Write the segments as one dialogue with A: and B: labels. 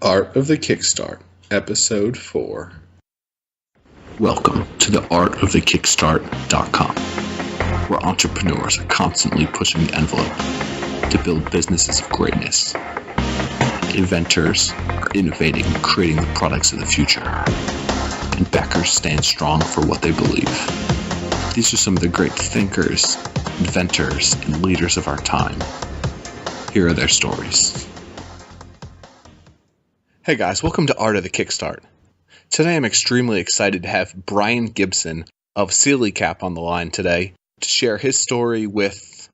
A: Art of the Kickstart, Episode 4.
B: Welcome to the artofthekickstart.com, where entrepreneurs are constantly pushing the envelope to build businesses of greatness. Inventors are innovating and creating the products of the future, and backers stand strong for what they believe. These are some of the great thinkers, inventors, and leaders of our time. Here are their stories.
A: Hey guys, welcome to Art of the Kickstart. Today I'm extremely excited to have Brian Gibson of SealyCap on the line today to share his story with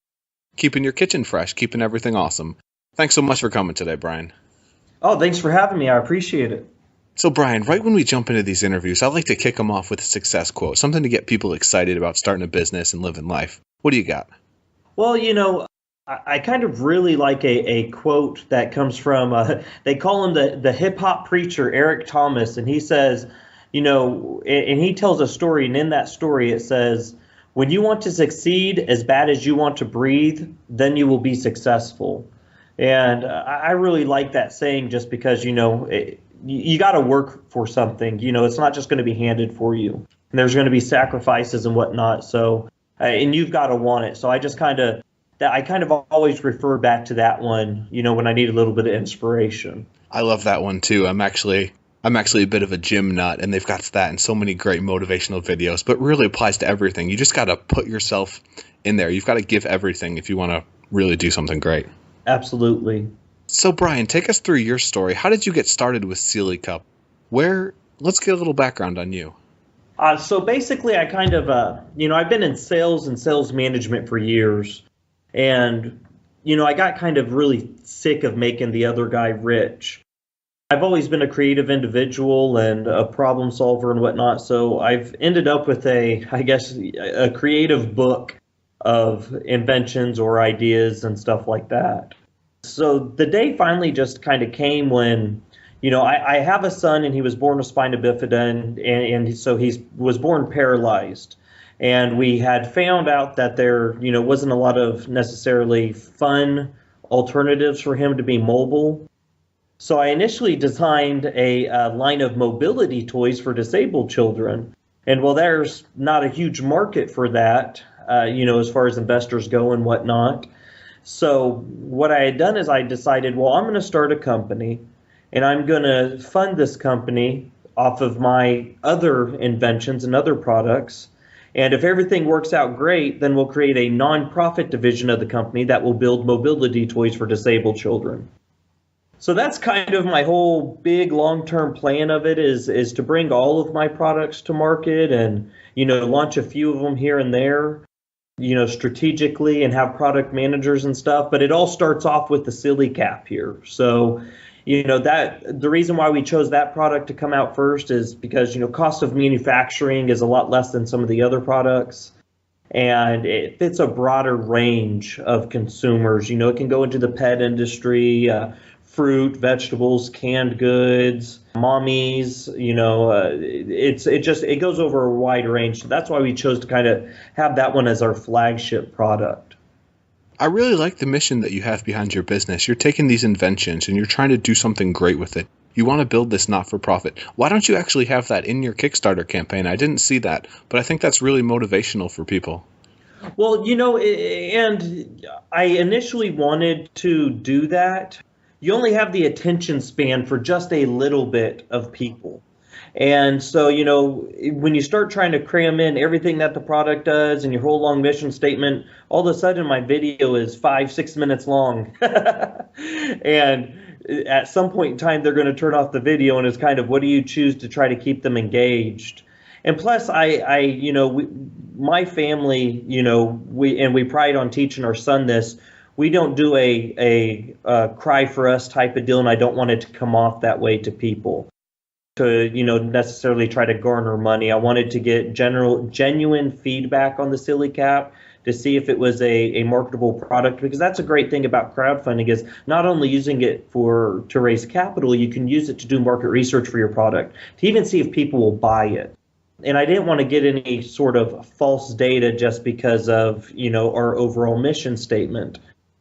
A: keeping your kitchen fresh, keeping everything awesome. Thanks so much for coming today, Brian.
C: Oh, thanks for having me. I appreciate it.
A: So Brian, right when we jump into these interviews, I like to kick them off with a success quote, something to get people excited about starting a business and living life. What do you got?
C: Well, I kind of really like a quote that comes from, they call him the hip-hop preacher, Eric Thomas, and he says, and he tells a story, and in that story it says, when you want to succeed as bad as you want to breathe, then you will be successful. And I really like that saying just because, you got to work for something. It's not just going to be handed for you. And there's going to be sacrifices and whatnot. So, and you've got to want it. So I kind of always refer back to that one, when I need a little bit of inspiration.
A: I love that one too. I'm actually a bit of a gym nut, and they've got that in so many great motivational videos, but really applies to everything. You just got to put yourself in there. You've got to give everything if you want to really do something great.
C: Absolutely. So
A: Brian, take us through your story. How did you get started with SealyCap? Let's get a little background on you.
C: So basically I kind of, I've been in sales and sales management for years. And, I got kind of really sick of making the other guy rich. I've always been a creative individual and a problem solver and whatnot. So I've ended up with a creative book of inventions or ideas and stuff like that. So the day finally just kind of came when, I have a son and he was born with spina bifida and so he was born paralyzed. And we had found out that there, wasn't a lot of necessarily fun alternatives for him to be mobile. So I initially designed a line of mobility toys for disabled children. And while there's not a huge market for that, as far as investors go and whatnot. So what I had done is I decided, well, I'm going to start a company and I'm going to fund this company off of my other inventions and other products. And if everything works out great, then we'll create a nonprofit division of the company that will build mobility toys for disabled children. So that's kind of my whole big long-term plan of it is to bring all of my products to market and, launch a few of them here and there, strategically and have product managers and stuff. But it all starts off with the SealyCap here. So that the reason why we chose that product to come out first is because, cost of manufacturing is a lot less than some of the other products. And it fits a broader range of consumers. It can go into the pet industry, fruit, vegetables, canned goods, mommies, it goes over a wide range. So that's why we chose to kind of have that one as our flagship product.
A: I really like the mission that you have behind your business. You're taking these inventions and you're trying to do something great with it. You want to build this not-for-profit. Why don't you actually have that in your Kickstarter campaign? I didn't see that, but I think that's really motivational for people.
C: Well, and I initially wanted to do that. You only have the attention span for just a little bit of people. And so, when you start trying to cram in everything that the product does and your whole long mission statement, all of a sudden my video is 5-6 minutes long. And at some point in time, they're going to turn off the video, and it's kind of, what do you choose to try to keep them engaged? And plus, my family, we pride on teaching our son this. We don't do a cry for us type of deal, and I don't want it to come off that way to people. To necessarily try to garner money. I wanted to get genuine feedback on the SealyCap to see if it was a marketable product, because that's a great thing about crowdfunding is not only using it to raise capital, you can use it to do market research for your product to even see if people will buy it. And I didn't want to get any sort of false data just because of our overall mission statement.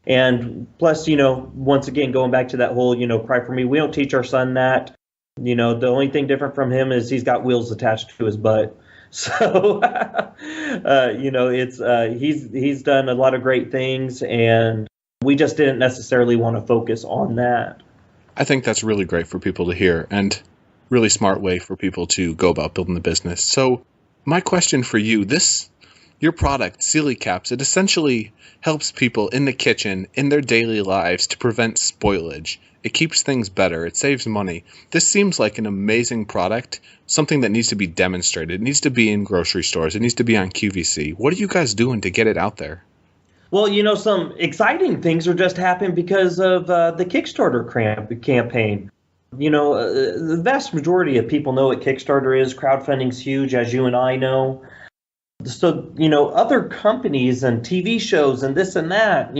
C: And plus, once again, going back to that whole, cry for me, we don't teach our son that. The only thing different from him is he's got wheels attached to his butt. So, he's done a lot of great things, and we just didn't necessarily want to focus on that.
A: I think that's really great for people to hear, and really smart way for people to go about building the business. So my question for you, your product, Sealy Caps, it essentially helps people in the kitchen, in their daily lives, to prevent spoilage. It keeps things better. It saves money. This seems like an amazing product, something that needs to be demonstrated. It needs to be in grocery stores. It needs to be on QVC. What are you guys doing to get it out there?
C: Well, some exciting things are just happening because of the Kickstarter campaign. The vast majority of people know what Kickstarter is. Crowdfunding's huge, as you and I know. So, other companies and TV shows and this and that,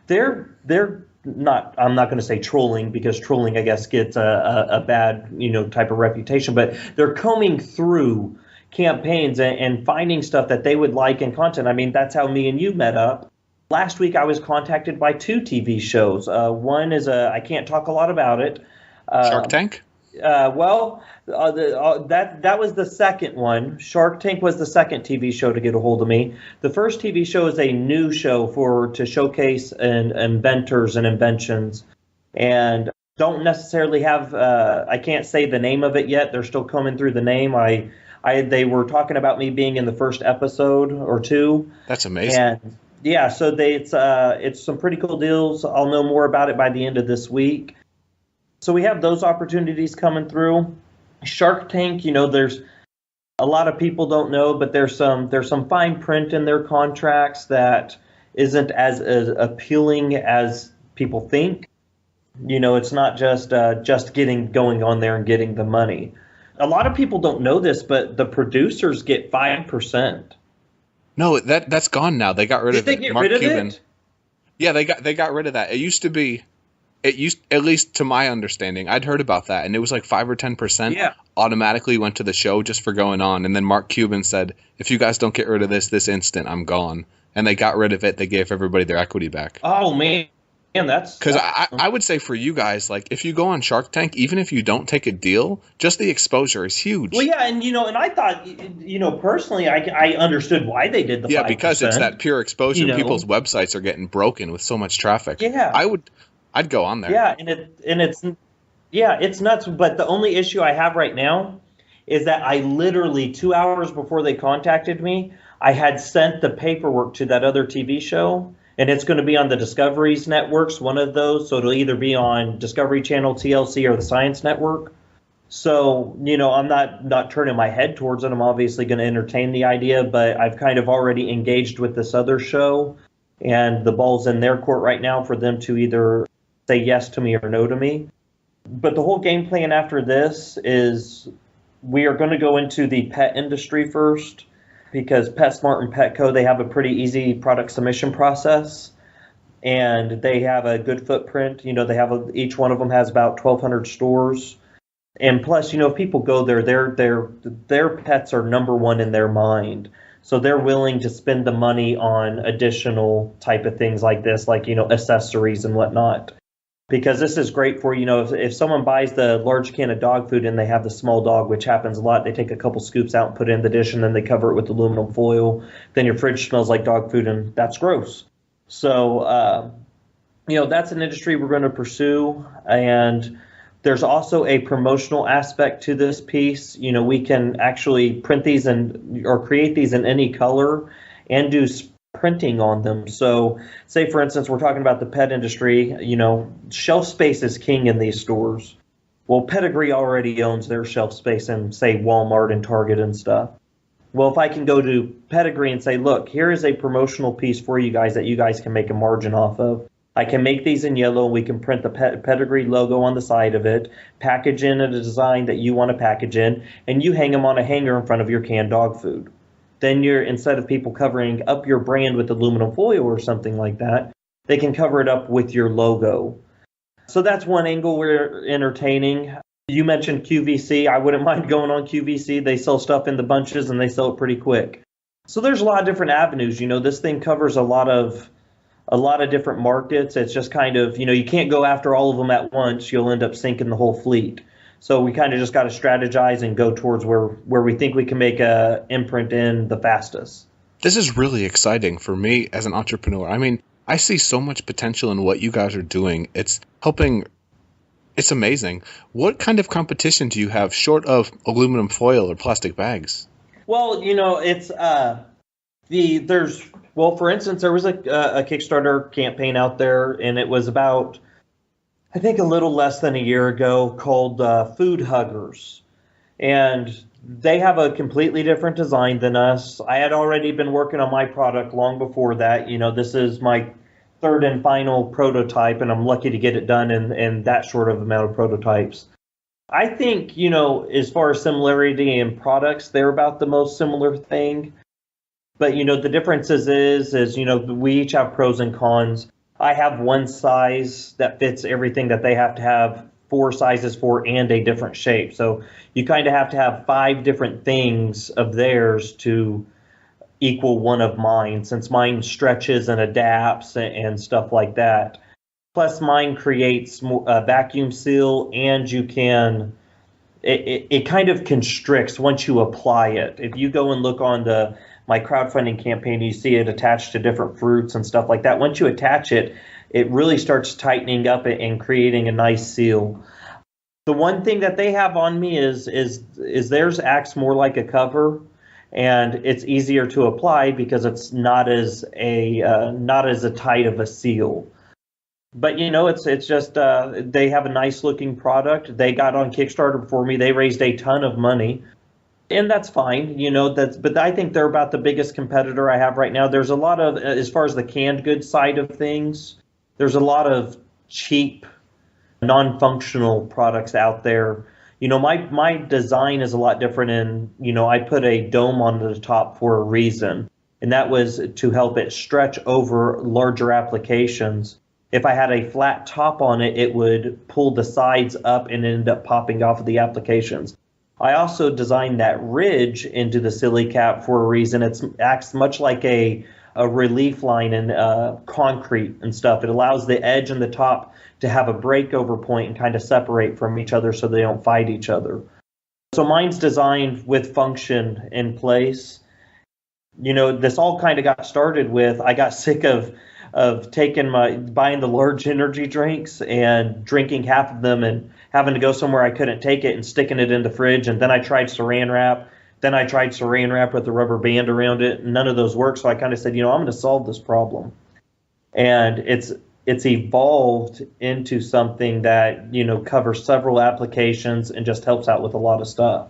C: they're not, I'm not going to say trolling, because trolling, I guess, gets a bad, type of reputation, but they're combing through campaigns and finding stuff that they would like in content. I mean, that's how me and you met up. Last week, I was contacted by 2 TV shows. One is I can't talk a lot about it.
A: Shark Tank?
C: That was the second one. Shark Tank was the second TV show to get a hold of me. The first TV show is a new show to showcase inventors and inventions, and don't necessarily have. I can't say the name of it yet. They're still coming through the name. They were talking about me being in the first episode or 2.
A: That's amazing.
C: And yeah, so it's some pretty cool deals. I'll know more about it by the end of this week. So we have those opportunities coming through. Shark Tank, there's a lot of people don't know, but there's some fine print in their contracts that isn't as appealing as people think. It's not just going on there and getting the money. A lot of people don't know this, but the producers get 5%.
A: No, that's gone now. They got rid of it.
C: Did they get rid of it?
A: Yeah, they got rid of that. It used to be. At least to my understanding, I'd heard about that, and it was like 5 or 10% automatically went to the show just for going on. And then Mark Cuban said, if you guys don't get rid of this instant, I'm gone. And they got rid of it. They gave everybody their equity back.
C: Oh, man. That's
A: because I would say for you guys, like, if you go on Shark Tank, even if you don't take a deal, just the exposure is huge.
C: Well, yeah, and and I thought, personally, I understood why they did the 5%.
A: Yeah, because it's that pure exposure. People's websites are getting broken with so much traffic.
C: Yeah,
A: I'd go on there.
C: Yeah, it's nuts. But the only issue I have right now is that I literally 2 hours before they contacted me, I had sent the paperwork to that other TV show, and it's going to be on the Discovery's networks, one of those. So it'll either be on Discovery Channel, TLC, or the Science Network. So, I'm not turning my head towards it. I'm obviously going to entertain the idea, but I've kind of already engaged with this other show, and the ball's in their court right now for them to either say yes to me or no to me. But the whole game plan after this is we are going to go into the pet industry first, because PetSmart and Petco, they have a pretty easy product submission process, and they have a good footprint. Each one of them has about 1,200 stores. And plus, if people go there, their pets are number one in their mind. So they're willing to spend the money on additional type of things like this, like, accessories and whatnot. Because this is great for, if someone buys the large can of dog food and they have the small dog, which happens a lot, they take a couple scoops out and put it in the dish, and then they cover it with aluminum foil. Then your fridge smells like dog food, and that's gross. So, that's an industry we're going to pursue. And there's also a promotional aspect to this piece. We can actually print these or create these in any color and do printing on them. So say, for instance, we're talking about the pet industry, shelf space is king in these stores. Well, Pedigree already owns their shelf space in, say, Walmart and Target and stuff. Well, if I can go to Pedigree and say, look, here is a promotional piece for you guys that you guys can make a margin off of. I can make these in yellow. We can print the Pedigree logo on the side of it, package in a design that you want to package in, and you hang them on a hanger in front of your canned dog food. Then instead of people covering up your brand with aluminum foil or something like that, they can cover it up with your logo. So that's one angle we're entertaining. You mentioned QVC. I wouldn't mind going on QVC. They sell stuff in the bunches and they sell it pretty quick. So there's a lot of different avenues. This thing covers a lot of a lot of different markets. It's just kind of, you can't go after all of them at once. You'll end up sinking the whole fleet. So we kind of just got to strategize and go towards where we think we can make a imprint in the fastest.
A: This is really exciting for me as an entrepreneur. I mean, I see so much potential in what you guys are doing. It's amazing. What kind of competition do you have short of aluminum foil or plastic bags?
C: Well, it's for instance, there was a Kickstarter campaign out there, and it was about, I think, a little less than a year ago, called Food Huggers. And they have a completely different design than us. I had already been working on my product long before that. This is my third and final prototype, and I'm lucky to get it done in that short of amount of prototypes. I think, as far as similarity in products, they're about the most similar thing. But, the differences is, we each have pros and cons. I have one size that fits everything that they have to have 4 sizes for and a different shape. So you kind of have to have 5 different things of theirs to equal one of mine, since mine stretches and adapts and stuff like that. Plus mine creates a vacuum seal, and it kind of constricts once you apply it. If you go and look on my crowdfunding campaign, you see it attached to different fruits and stuff like that. Once you attach it, it really starts tightening up and creating a nice seal. The one thing that they have on me is theirs acts more like a cover, and it's easier to apply because it's not as a tight of a seal. But it's just they have a nice looking product. They got on Kickstarter before me. They raised a ton of money, and that's fine. But I think they're about the biggest competitor I have right now. There's a lot of, as far as the canned goods side of things, there's a lot of cheap, non-functional products out there. My design is a lot different, and I put a dome on the top for a reason, and that was to help it stretch over larger applications. If I had a flat top on it, it would pull the sides up and end up popping off of the applications. I also designed that ridge into the silly cap for a reason. It acts much like a relief line in concrete and stuff. It allows the edge and the top to have a breakover point and kind of separate from each other so they don't fight each other. So mine's designed with function in place. This all kind of got started with, I got sick of buying the large energy drinks and drinking half of them and having to go somewhere I couldn't take it and sticking it in the fridge. And then I tried saran wrap. Then I tried saran wrap with a rubber band around it, and none of those worked. So I kind of said, I'm going to solve this problem. And it's evolved into something that, covers several applications and just helps out with a lot of stuff.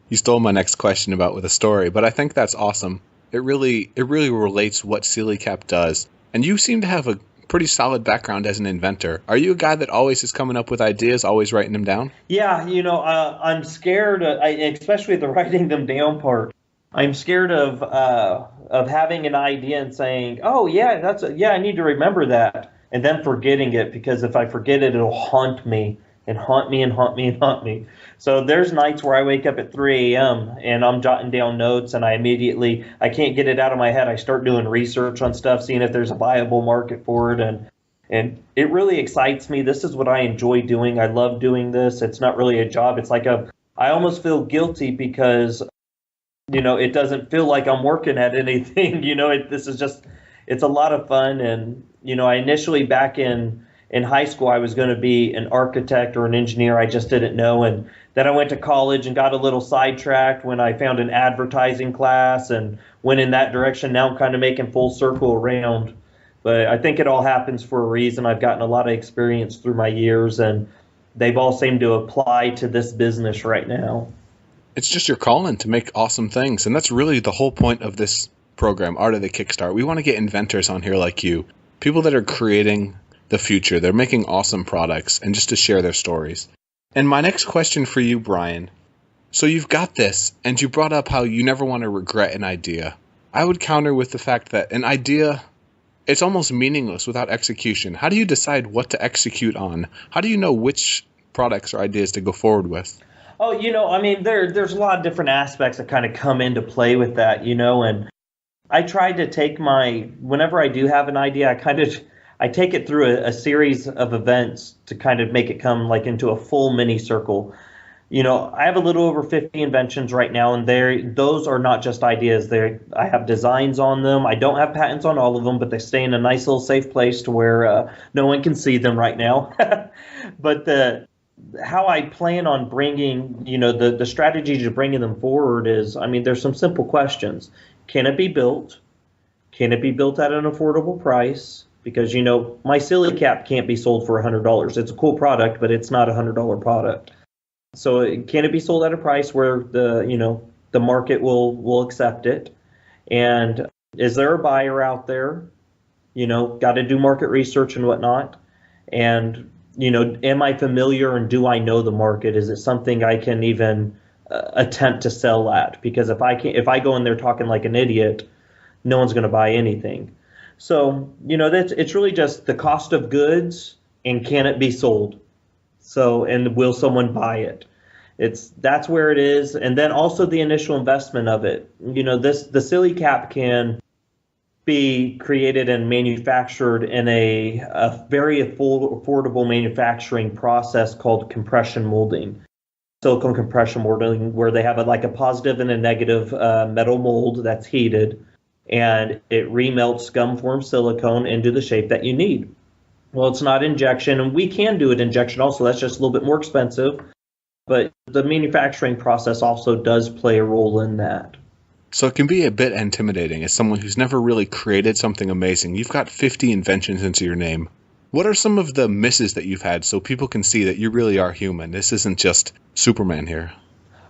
A: You stole my next question with a story, but I think that's awesome. It really relates what SealyCap does. And you seem to have a pretty solid background as an inventor. Are you a guy that always is coming up with ideas, always writing them down?
C: Yeah, I'm scared, especially the writing them down part. I'm scared of having an idea and saying, oh, yeah, I need to remember that, and then forgetting it, because if I forget it, it'll haunt me and haunt me and haunt me and haunt me. So there's nights where I wake up at 3 a.m. and I'm jotting down notes, and I can't get it out of my head. I start doing research on stuff, seeing if there's a viable market for it, and it really excites me. This is what I enjoy doing. I love doing this. It's not really a job. It's like I almost feel guilty because, it doesn't feel like I'm working at anything. It's a lot of fun. And, I initially back in high school, I was going to be an architect or an engineer. I just didn't know. And then I went to college and got a little sidetracked when I found an advertising class and went in that direction. Now I'm kind of making full circle around. But I think it all happens for a reason. I've gotten a lot of experience through my years, and they've all seemed to apply to this business right now.
A: It's just your calling to make awesome things. And that's really the whole point of this program, Art of the Kickstart. We want to get inventors on here like you, people that are creating the future. They're making awesome products, and just to share their stories. And my next question for you, Brian. So you've got this, and you brought up how you never want to regret an idea. I would counter with the fact that an idea, it's almost meaningless without execution. How do you decide what to execute on? How do you know which products or ideas to go forward with?
C: Oh, there's a lot of different aspects that kind of come into play with that, and I try to take whenever I do have an idea, I take it through a series of events to kind of make it come like into a full mini circle. I have a little over 50 inventions right now, and those are not just ideas. I have designs on them. I don't have patents on all of them, but they stay in a nice little safe place to where no one can see them right now. But how I plan on bringing, the strategy to bringing them forward is, there's some simple questions. Can it be built? Can it be built at an affordable price? Because, my Silly Cap can't be sold for $100. It's a cool product, but it's not a $100 product. So can it be sold at a price where the market will accept it? And is there a buyer out there? Got to do market research and whatnot. And, am I familiar and do I know the market? Is it something I can even attempt to sell at? Because if I go in there talking like an idiot, no one's going to buy anything. So, it's really just the cost of goods and can it be sold? So, and will someone buy it? That's where it is. And then also the initial investment of it. The Silly Cap can be created and manufactured in a very affordable manufacturing process called compression molding. Silicone compression molding, where they have a positive and a negative metal mold that's heated, and it remelts gum-formed silicone into the shape that you need. Well, it's not injection, and we can do it injection also. That's just a little bit more expensive. But the manufacturing process also does play a role in that.
A: So it can be a bit intimidating as someone who's never really created something amazing. You've got 50 inventions into your name. What are some of the misses that you've had so people can see that you really are human? This isn't just Superman here.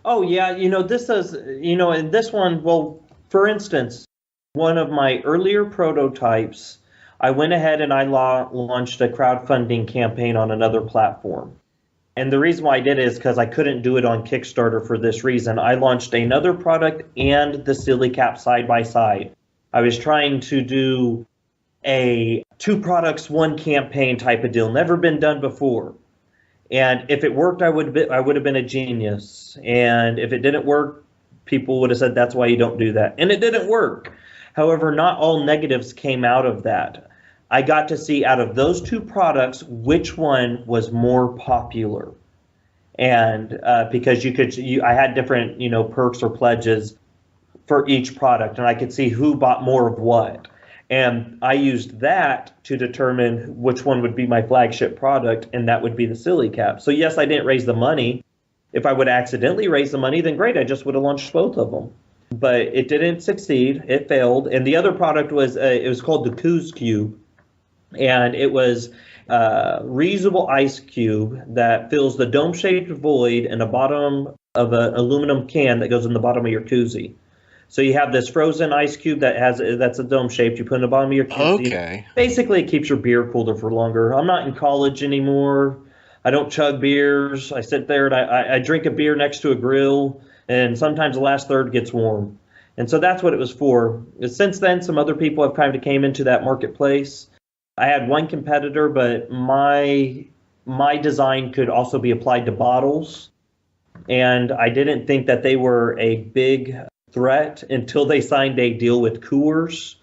C: Oh, yeah. This is, in this one, well, for instance, one of my earlier prototypes, I went ahead and I launched a crowdfunding campaign on another platform. And the reason why I did it is because I couldn't do it on Kickstarter for this reason. I launched another product and the Silly Cap side by side. I was trying to do a 2 products, 1 campaign type of deal. Never been done before. And if it worked, I would have been a genius. And if it didn't work, people would have said, that's why you don't do that. And it didn't work. However, not all negatives came out of that. I got to see out of those 2 products which one was more popular, and because I had different perks or pledges for each product, and I could see who bought more of what, and I used that to determine which one would be my flagship product, and that would be the Silly Cap. So yes, I didn't raise the money. If I would accidentally raise the money, then great, I just would have launched both of them. But it didn't succeed. It failed, and the other product was it was called the Coos Cube. And it was a reusable ice cube that fills the dome-shaped void in the bottom of an aluminum can that goes in the bottom of your koozie. So you have this frozen ice cube that's a dome-shaped. You put in the bottom of your koozie.
A: Okay.
C: Basically, it keeps your beer cooler for longer. I'm not in college anymore. I don't chug beers. I sit there and I drink a beer next to a grill, and sometimes the last third gets warm. And so that's what it was for. Since then, some other people have kind of came into that marketplace. I had one competitor, but my design could also be applied to bottles, and I didn't think that they were a big threat until they signed a deal with Coors,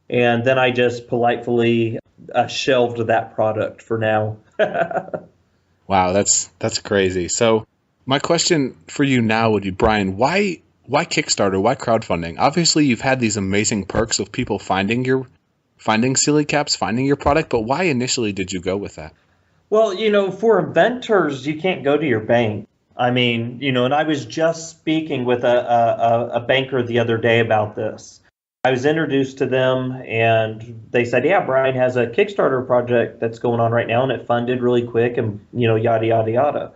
C: and then I just politely shelved that product for now.
A: Wow, that's crazy. So my question for you now would be, Brian, why Kickstarter? Why crowdfunding? Obviously, you've had these amazing perks of people finding Silly Caps, finding your product, but why initially did you go with that?
C: Well, for inventors, you can't go to your bank. And I was just speaking with a banker the other day about this. I was introduced to them, and they said, yeah, Brian has a Kickstarter project that's going on right now, and it funded really quick, and, yada, yada, yada.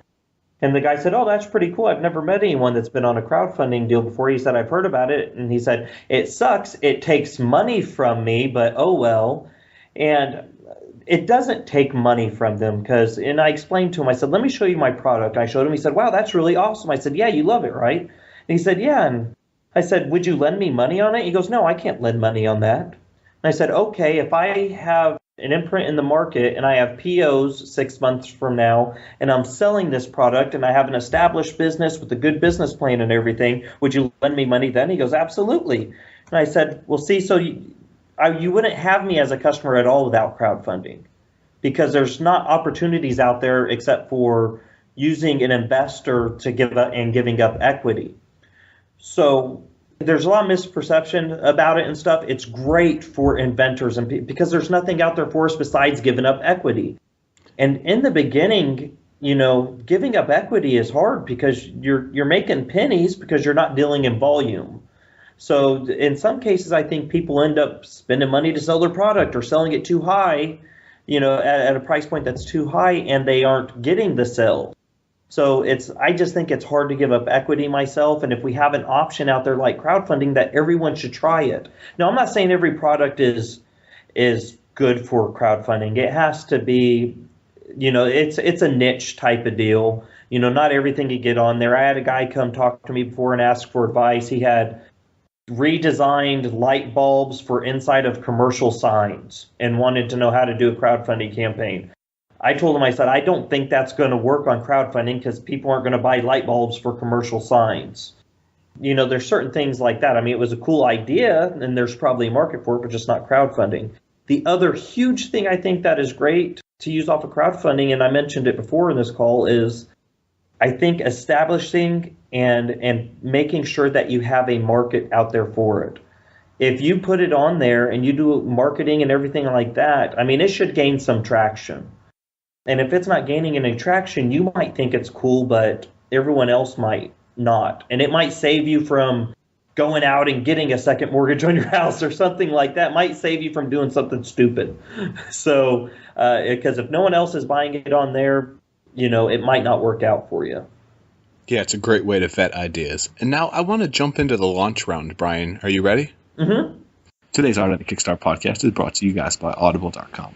C: And the guy said, oh, that's pretty cool. I've never met anyone that's been on a crowdfunding deal before. He said, I've heard about it. And he said, it sucks. It takes money from me, but oh well. And it doesn't take money from them and I explained to him, I said, let me show you my product. I showed him. He said, wow, that's really awesome. I said, yeah, you love it, right? And he said, yeah. And I said, would you lend me money on it? He goes, no, I can't lend money on that. And I said, okay, if I have an imprint in the market and I have POs 6 months from now and I'm selling this product and I have an established business with a good business plan and everything, would you lend me money then? He goes, absolutely. And I said, well, see, so you wouldn't have me as a customer at all without crowdfunding, because there's not opportunities out there except for using an investor to give up and giving up equity. So there's a lot of misperception about it and stuff. It's great for inventors and because there's nothing out there for us besides giving up equity. And in the beginning, giving up equity is hard because you're making pennies because you're not dealing in volume. So in some cases, I think people end up spending money to sell their product or selling it too high, at a price point that's too high, and they aren't getting the sale. So I just think it's hard to give up equity myself. And if we have an option out there like crowdfunding, that everyone should try it. Now, I'm not saying every product is good for crowdfunding. It has to be, it's a niche type of deal. Not everything you get on there. I had a guy come talk to me before and ask for advice. He had redesigned light bulbs for inside of commercial signs and wanted to know how to do a crowdfunding campaign. I told him, I said, I don't think that's going to work on crowdfunding because people aren't going to buy light bulbs for commercial signs. There's certain things like that. I mean, it was a cool idea and there's probably a market for it, but just not crowdfunding. The other huge thing I think that is great to use off of crowdfunding, and I mentioned it before in this call, is I think establishing and making sure that you have a market out there for it. If you put it on there and you do marketing and everything like that, I mean, it should gain some traction. And if it's not gaining any traction, you might think it's cool, but everyone else might not. And it might save you from going out and getting a second mortgage on your house or something like that. It might save you from doing something stupid. So, because if no one else is buying it on there, it might not work out for you.
A: Yeah, it's a great way to vet ideas. And now I want to jump into the launch round, Brian. Are you ready?
C: Mm-hmm.
B: Today's Art of the Kickstart podcast is brought to you guys by Audible.com.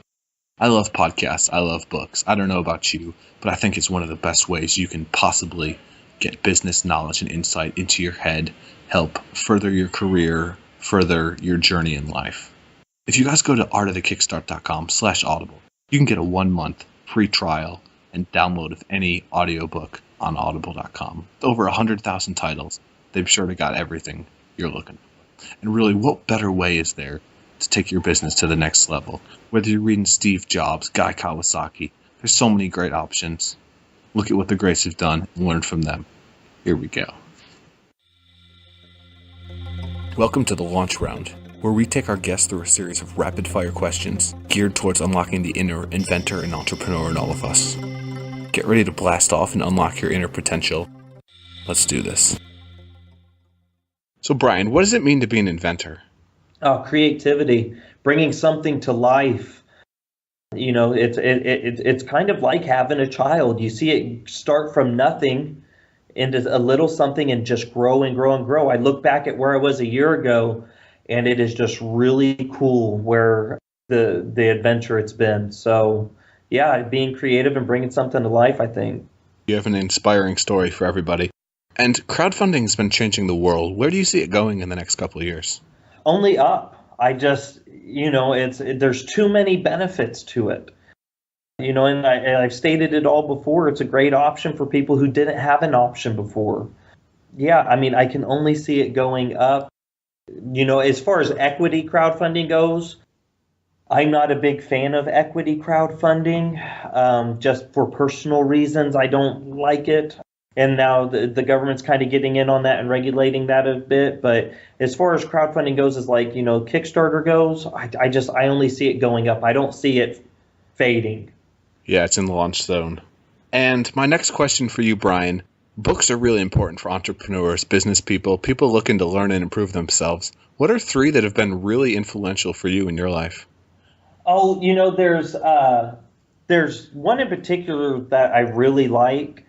B: I love podcasts. I love books. I don't know about you, but I think it's one of the best ways you can possibly get business knowledge and insight into your head, help further your career, further your journey in life. If you guys go to artofthekickstart.com/audible, you can get a 1-month free trial and download of any audiobook on audible.com. Over 100,000 titles. They've sure to got everything you're looking for. And really, what better way is there to take your business to the next level? Whether you're reading Steve Jobs, Guy Kawasaki, there's so many great options. Look at what the greats have done and learn from them. Here we go. Welcome to the launch round, where we take our guests through a series of rapid-fire questions geared towards unlocking the inner inventor and entrepreneur in all of us. Get ready to blast off and unlock your inner potential. Let's do this.
A: So, Brian, what does it mean to be an inventor?
C: Oh, creativity, bringing something to life. It's kind of like having a child. You see it start from nothing into a little something and just grow and grow and grow. I look back at where I was a year ago, and it is just really cool where the adventure it's been. So, yeah, being creative and bringing something to life, I think.
A: You have an inspiring story for everybody. And crowdfunding has been changing the world. Where do you see it going in the next couple of years?
C: Only up. I just, there's too many benefits to it. And I've stated it all before. It's a great option for people who didn't have an option before. Yeah, I mean, I can only see it going up. As far as equity crowdfunding goes, I'm not a big fan of equity crowdfunding, just for personal reasons. I don't like it. And now the government's kind of getting in on that and regulating that a bit. But as far as crowdfunding goes, as like, Kickstarter goes, I only see it going up. I don't see it fading.
A: Yeah, it's in the launch zone. And my next question for you, Brian, books are really important for entrepreneurs, business people looking to learn and improve themselves. What are 3 that have been really influential for you in your life?
C: Oh, there's one in particular that I really like.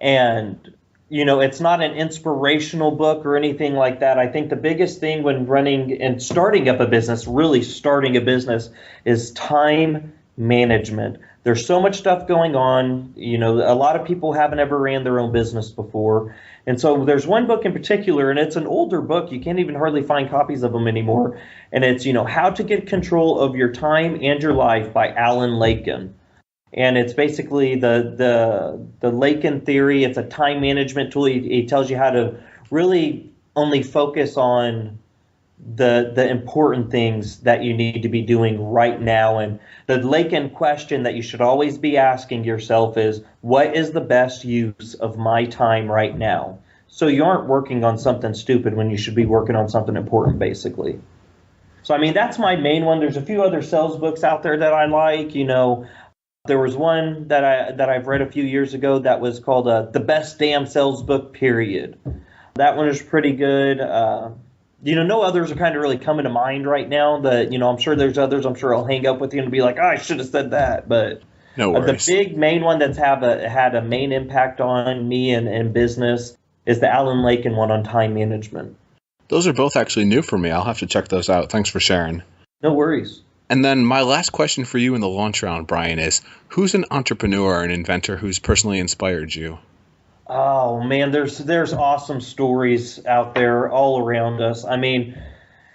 C: And, it's not an inspirational book or anything like that. I think the biggest thing when running and starting up a business, really starting a business, is time management. There's so much stuff going on. A lot of people haven't ever ran their own business before. And so there's one book in particular, and it's an older book. You can't even hardly find copies of them anymore. And it's, How to Get Control of Your Time and Your Life by Alan Laken. And it's basically the Laken theory. It's a time management tool. He tells you how to really only focus on the important things that you need to be doing right now. And the Lacan question that you should always be asking yourself is, what is the best use of my time right now? So you aren't working on something stupid when you should be working on something important, basically. So, I mean, that's my main one. There's a few other sales books out there that I like. There was one that I've read a few years ago that was called The Best Damn Sales Book, period. That one is pretty good. No others are kind of really coming to mind right now. I'm sure there's others. I'm sure I'll hang up with you and be like, I should have said that. But
A: No worries.
C: the big main one that's had a main impact on me and business is the Alan Laken one on time management.
A: Those are both actually new for me. I'll have to check those out. Thanks for sharing.
C: No worries.
A: And then my last question for you in the launch round, Brian, is who's an entrepreneur or an inventor who's personally inspired you?
C: Oh man, there's awesome stories out there all around us. I mean,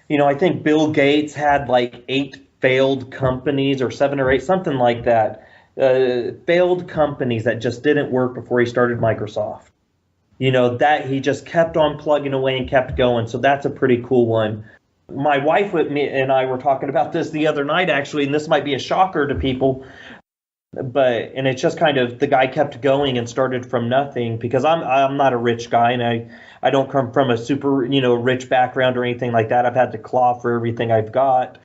C: I think Bill Gates had like 8 failed companies or 7 or 8, something like that. Failed companies that just didn't work before he started Microsoft. That he just kept on plugging away and kept going. So that's a pretty cool one. My wife and I were talking about this the other night, actually, and this might be a shocker to people. And it's just kind of the guy kept going and started from nothing, because I'm not a rich guy, and I don't come from a super rich background or anything like that. I've had to claw for everything I've got.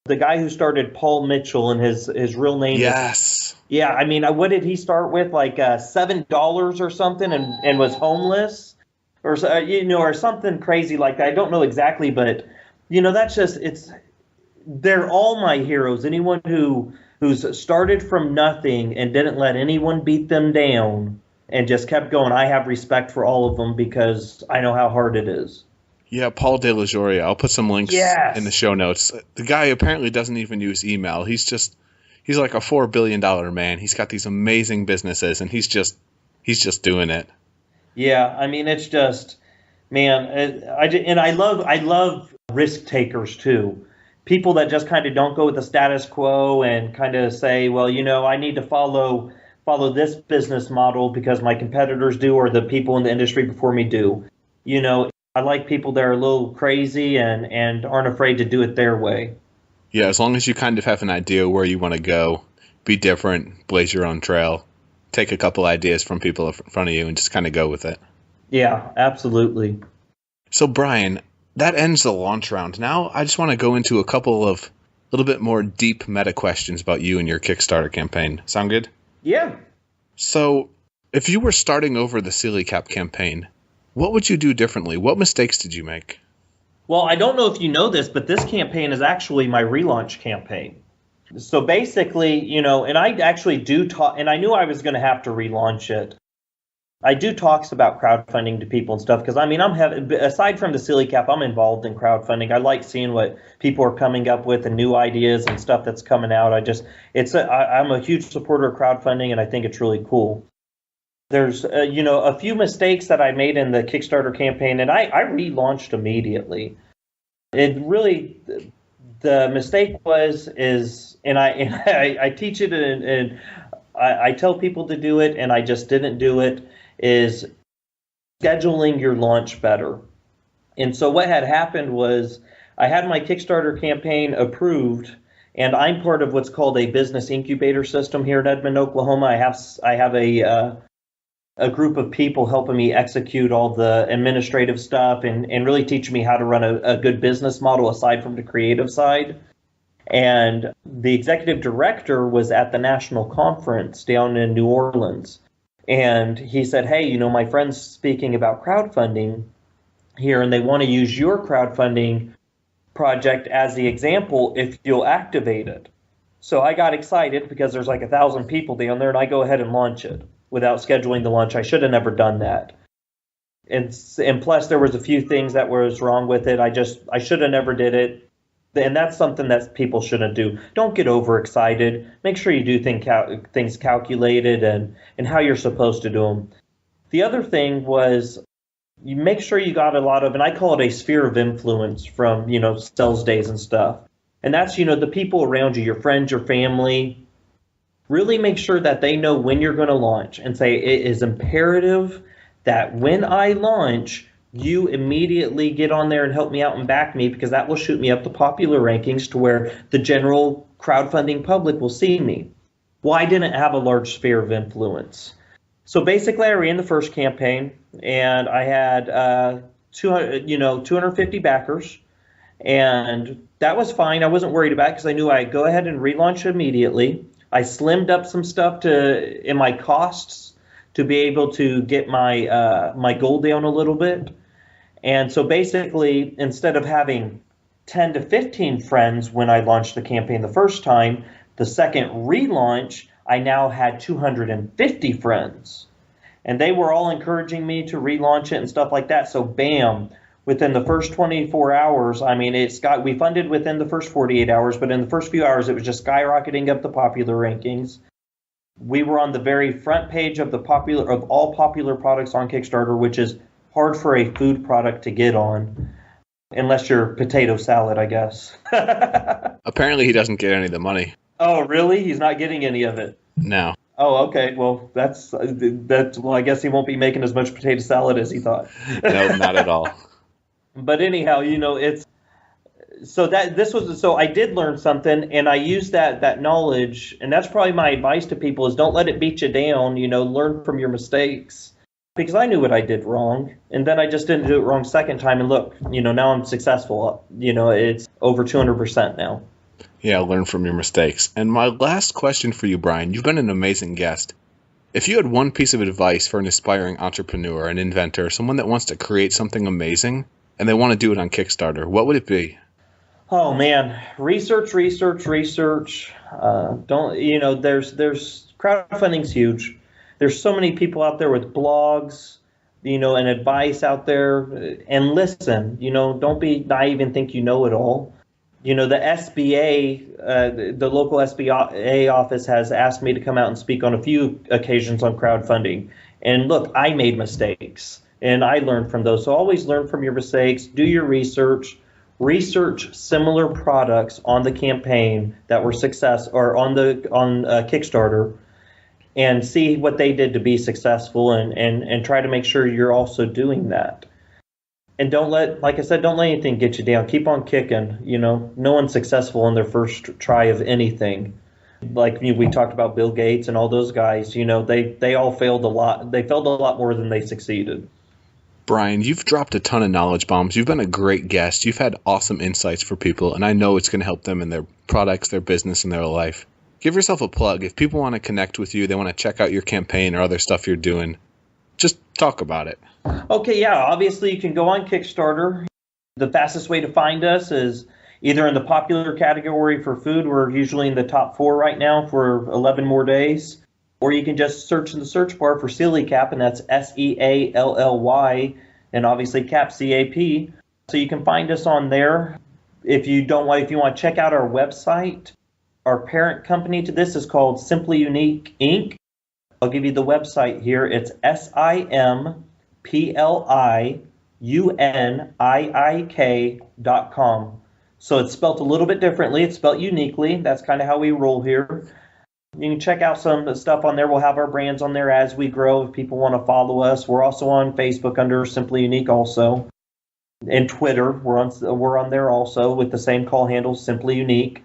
C: The guy who started Paul Mitchell, and his real name
A: Yes.
C: Yeah, I mean, what did he start with? Like $7 or something, and was homeless, or something crazy like that. I don't know exactly, but that's just they're all my heroes. Anyone who's started from nothing and didn't let anyone beat them down and just kept going, I have respect for all of them because I know how hard it is.
A: Yeah, Paul De La Joria. I'll put some links
C: Yes.
A: in the show notes. The guy apparently doesn't even use email. He's like a $4 billion man. He's got these amazing businesses, and he's just doing it.
C: Yeah, I mean, it's just, man, I love risk takers too. People that just kind of don't go with the status quo and kind of say, well, I need to follow this business model because my competitors do, or the people in the industry before me do. I like people that are a little crazy and aren't afraid to do it their way.
A: Yeah, as long as you kind of have an idea where you want to go, be different, blaze your own trail, take a couple ideas from people in front of you and just kind of go with it.
C: Yeah, absolutely.
A: So, Brian, that ends the launch round. Now I just want to go into a couple of little bit more deep meta questions about you and your Kickstarter campaign. Sound good?
C: Yeah.
A: So, if you were starting over the Silly Cap campaign, what would you do differently? What mistakes did you make?
C: Well, I don't know if you know this, but this campaign is actually my relaunch campaign. So basically, and I actually do talk, and I knew I was going to have to relaunch it. I do talks about crowdfunding to people and stuff because, I mean, aside from the Silly Cap, I'm involved in crowdfunding. I like seeing what people are coming up with and new ideas and stuff that's coming out. I'm a huge supporter of crowdfunding, and I think it's really cool. There's, a few mistakes that I made in the Kickstarter campaign, and I relaunched immediately. It really, the mistake and I teach it and I tell people to do it, and I just didn't do it, is scheduling your launch better. And so what had happened was I had my Kickstarter campaign approved, and I'm part of what's called a business incubator system here in Edmond, Oklahoma. I have a group of people helping me execute all the administrative stuff and really teach me how to run a good business model aside from the creative side. And the executive director was at the national conference down in New Orleans. And he said, hey, my friend's speaking about crowdfunding here, and they want to use your crowdfunding project as the example if you'll activate it. So I got excited because there's like 1,000 people down there, and I go ahead and launch it without scheduling the launch. I should have never done that. And plus there was a few things that was wrong with it. I should have never did it. And that's something that people shouldn't do. Don't get overexcited. Make sure you do things calculated and how you're supposed to do them. The other thing was you make sure you got a lot of, and I call it a sphere of influence from, sales days and stuff. And that's, the people around you, your friends, your family. Really make sure that they know when you're going to launch and say it is imperative that when I launch, you immediately get on there and help me out and back me, because that will shoot me up the popular rankings to where the general crowdfunding public will see me. Well, I didn't have a large sphere of influence. So basically, I ran the first campaign, and I had 250 backers, and that was fine. I wasn't worried about it because I knew I'd go ahead and relaunch immediately. I slimmed up some stuff in my costs to be able to get my goal down a little bit. And so basically, instead of having 10 to 15 friends when I launched the campaign the first time, the second relaunch, I now had 250 friends. And they were all encouraging me to relaunch it and stuff like that. So bam, within the first 24 hours, I mean, we funded within the first 48 hours, but in the first few hours, it was just skyrocketing up the popular rankings. We were on the very front page of all popular products on Kickstarter, which is hard for a food product to get on, unless you're potato salad, I guess.
A: Apparently, he doesn't get any of the money.
C: Oh, really? He's not getting any of it?
A: No.
C: Oh, okay. Well, well, I guess he won't be making as much potato salad as he thought.
A: No, not at all.
C: But anyhow, so I did learn something, and I used that knowledge, and that's probably my advice to people is don't let it beat you down, learn from your mistakes. Because I knew what I did wrong, and then I just didn't do it wrong second time, and look, now I'm successful. It's over 200% now.
A: Yeah, learn from your mistakes. And my last question for you, Brian, you've been an amazing guest. If you had one piece of advice for an aspiring entrepreneur, an inventor, someone that wants to create something amazing, and they want to do it on Kickstarter, what would it be?
C: Oh man, research. There's crowdfunding's huge. There's so many people out there with blogs, and advice out there. And listen, don't be naive and think you know it all. The SBA, the local SBA office has asked me to come out and speak on a few occasions on crowdfunding. And look, I made mistakes, and I learned from those. So always learn from your mistakes. Do your research. Research similar products on the campaign that were success or on Kickstarter, and see what they did to be successful, and try to make sure you're also doing that. And like I said, don't let anything get you down. Keep on kicking. No one's successful in their first try of anything. Like we talked about Bill Gates and all those guys, they all failed a lot. They failed a lot more than they succeeded.
A: Brian, you've dropped a ton of knowledge bombs. You've been a great guest. You've had awesome insights for people, and I know it's going to help them in their products, their business, and their life. Give yourself a plug. If people want to connect with you, they want to check out your campaign or other stuff you're doing, just talk about it.
C: Okay, yeah. Obviously, you can go on Kickstarter. The fastest way to find us is either in the popular category for food. We're usually in the top 4 right now for 11 more days. Or you can just search in the search bar for Sealy Cap, and that's SEALLY, and obviously Cap, CAP. So you can find us on there. If you want to check out our website, our parent company to this is called Simply Unique Inc. I'll give you the website here. It's SIMPLIUNIIK.com. So it's spelled a little bit differently. It's spelled uniquely. That's kind of how we roll here. You can check out some of the stuff on there. We'll have our brands on there as we grow if people want to follow us. We're also on Facebook under Simply Unique also. And Twitter, we're on there also with the same call handle, Simply Unique.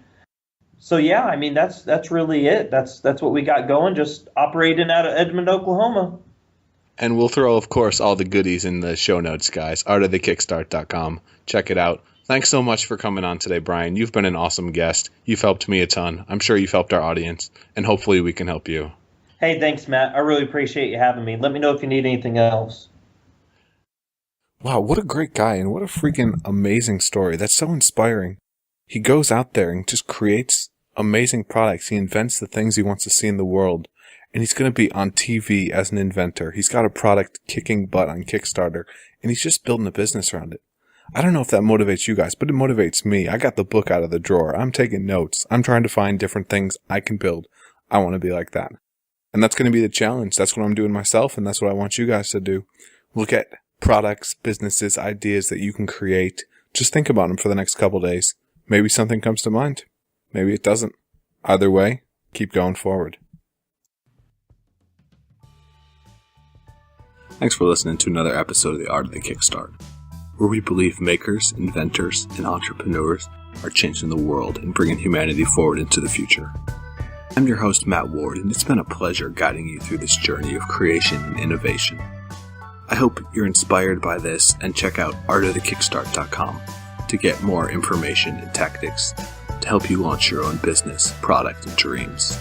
C: So yeah, I mean that's really it. That's what we got going, just operating out of Edmond, Oklahoma.
A: And we'll throw, of course, all the goodies in the show notes, guys. artofthekickstart.com. Check it out. Thanks so much for coming on today, Brian. You've been an awesome guest. You've helped me a ton. I'm sure you've helped our audience, and hopefully we can help you.
C: Hey, thanks, Matt. I really appreciate you having me. Let me know if you need anything else.
A: Wow, what a great guy, and what a freaking amazing story. That's so inspiring. He goes out there and just creates amazing products. He invents the things he wants to see in the world, and he's going to be on TV as an inventor. He's got a product kicking butt on Kickstarter, and he's just building a business around it. I don't know if that motivates you guys, but it motivates me. I got the book out of the drawer. I'm taking notes. I'm trying to find different things I can build. I want to be like that. And that's going to be the challenge. That's what I'm doing myself, and that's what I want you guys to do. Look at products, businesses, ideas that you can create. Just think about them for the next couple days. Maybe something comes to mind. Maybe it doesn't. Either way, keep going forward. Thanks for listening to another episode of The Art of the Kickstart. where we believe makers, inventors, and entrepreneurs are changing the world and bringing humanity forward into the future. I'm your host, Matt Ward, and it's been a pleasure guiding you through this journey of creation and innovation. I hope you're inspired by this and check out artofthekickstart.com to get more information and tactics to help you launch your own business, product, and dreams.